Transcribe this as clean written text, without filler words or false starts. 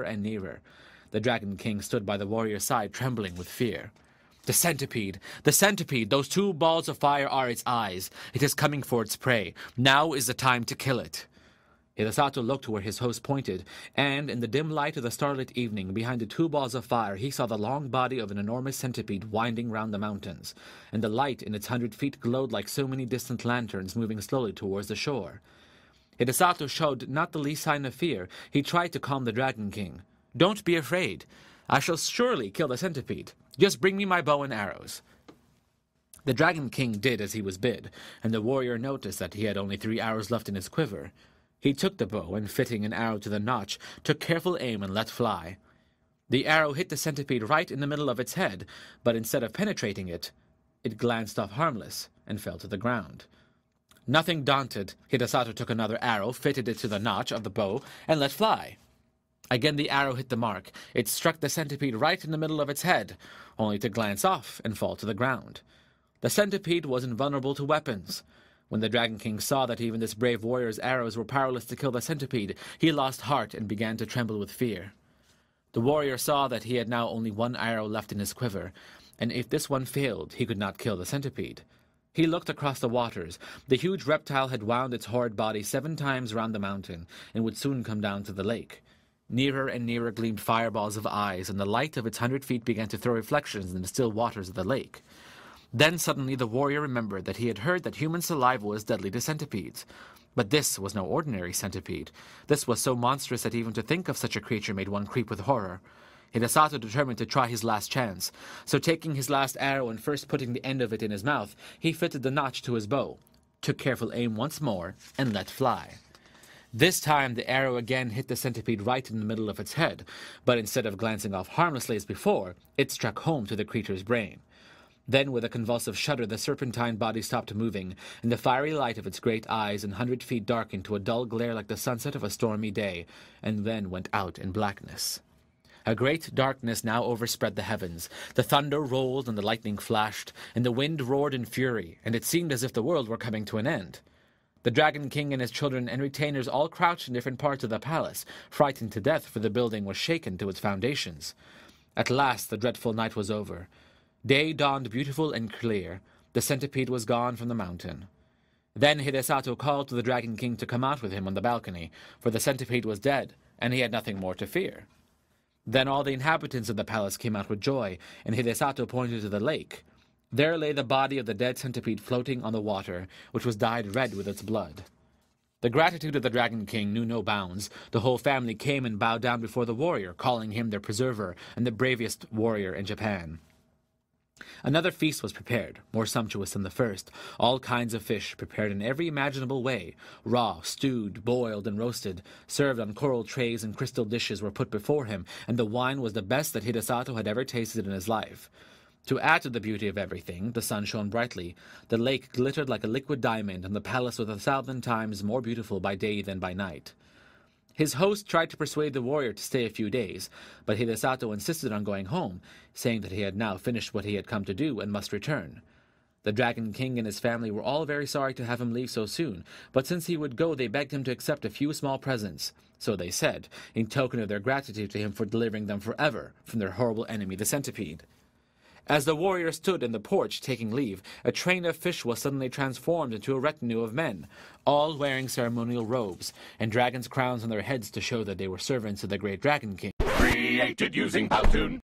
and nearer. The Dragon King stood by the warrior's side, trembling with fear. The centipede! The centipede! Those two balls of fire are its eyes. It is coming for its prey. Now is the time to kill it. Hidesato looked to where his host pointed, and in the dim light of the starlit evening, behind the two balls of fire, he saw the long body of an enormous centipede winding round the mountains, and the light in its 100 feet glowed like so many distant lanterns moving slowly towards the shore. Hidesato showed not the least sign of fear. He tried to calm the Dragon King. "Don't be afraid. I shall surely kill the centipede. Just bring me my bow and arrows." The Dragon King did as he was bid, and the warrior noticed that he had only 3 arrows left in his quiver. He took the bow, and fitting an arrow to the notch, took careful aim and let fly. The arrow hit the centipede right in the middle of its head, but instead of penetrating it, it glanced off harmless and fell to the ground. Nothing daunted, Hidesato took another arrow, fitted it to the notch of the bow, and let fly. Again the arrow hit the mark. It struck the centipede right in the middle of its head, only to glance off and fall to the ground. The centipede was invulnerable to weapons. When the Dragon King saw that even this brave warrior's arrows were powerless to kill the centipede, he lost heart and began to tremble with fear. The warrior saw that he had now only 1 arrow left in his quiver, and if this one failed, he could not kill the centipede. He looked across the waters. The huge reptile had wound its horrid body 7 times round the mountain, and would soon come down to the lake. Nearer and nearer gleamed fireballs of eyes, and the light of its 100 feet began to throw reflections in the still waters of the lake. Then suddenly the warrior remembered that he had heard that human saliva was deadly to centipedes. But this was no ordinary centipede. This was so monstrous that even to think of such a creature made one creep with horror. Hidesato determined to try his last chance, so taking his last arrow and first putting the end of it in his mouth, he fitted the notch to his bow, took careful aim once more, and let fly. This time the arrow again hit the centipede right in the middle of its head, but instead of glancing off harmlessly as before, it struck home to the creature's brain. Then with a convulsive shudder the serpentine body stopped moving, and the fiery light of its great eyes and 100 feet darkened to a dull glare like the sunset of a stormy day, and then went out in blackness. A great darkness now overspread the heavens. The thunder rolled and the lightning flashed, and the wind roared in fury, and it seemed as if the world were coming to an end. The Dragon King and his children and retainers all crouched in different parts of the palace, frightened to death, for the building was shaken to its foundations. At last the dreadful night was over. Day dawned beautiful and clear. The centipede was gone from the mountain. Then Hidesato called to the Dragon King to come out with him on the balcony, for the centipede was dead, and he had nothing more to fear. Then all the inhabitants of the palace came out with joy, and Hidesato pointed to the lake. There lay the body of the dead centipede floating on the water, which was dyed red with its blood. The gratitude of the Dragon King knew no bounds. The whole family came and bowed down before the warrior, calling him their preserver and the bravest warrior in Japan. Another feast was prepared, more sumptuous than the first. All kinds of fish, prepared in every imaginable way, raw, stewed, boiled, and roasted, served on coral trays and crystal dishes, were put before him, and the wine was the best that Hidesato had ever tasted in his life. To add to the beauty of everything, the sun shone brightly. The lake glittered like a liquid diamond, and the palace was 1,000 times more beautiful by day than by night. His host tried to persuade the warrior to stay a few days, but Hidesato insisted on going home, saying that he had now finished what he had come to do and must return. The Dragon King and his family were all very sorry to have him leave so soon, but since he would go they begged him to accept a few small presents, so they said, in token of their gratitude to him for delivering them forever from their horrible enemy the centipede. As the warrior stood in the porch taking leave, a train of fish was suddenly transformed into a retinue of men, all wearing ceremonial robes, and dragons' crowns on their heads to show that they were servants of the great Dragon King. Created using Powtoon.